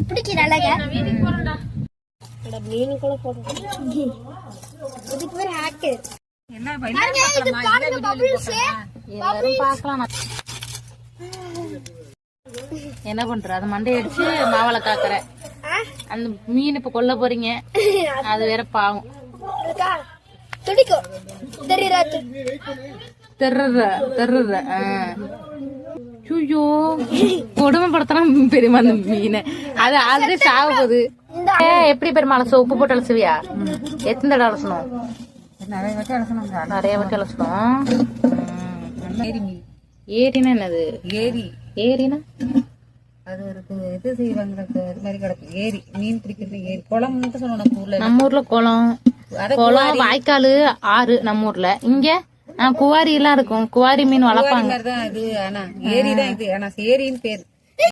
பிடிக்கிற அழகா மீன் கூட போடுறோம். இதுக்கு பேர் ஹேக்கர். என்ன பண்ற? அது மண்டை அடிச்சு மாவளை காக்குற அந்த மீன் இப்ப கொல்ல போறீங்க. அது வேற பாவம். ஐயோ கொடுமைப்படுத்தலாம் பெரியமா அந்த மீனை. அது ஆல்ரெடி சாக போகுது. எப்படி பெருமாள் உப்பு போட்டு அலசுவியா? எத்தனை தடவை அலசணும்? நிறைய வாட்டி அலசணும். ஏரினா என்னது? ஏரினா அது இது செய்வாங்க மாதிரி கிடக்கும். ஏரி மீன் பிடிக்கிறது ஏரி குளம் சொல்லணும். நம்ம ஊர்ல குளம் வாய்க்கால் ஆறு. நம்ம ஊர்ல இங்க குவாரி எல்லாம் இருக்கும். குவாரி மீன் வளர்ப்பாங்க. இது ஆனா ஏரி தான் இது. ஆனா ஏரின்னு பேரு.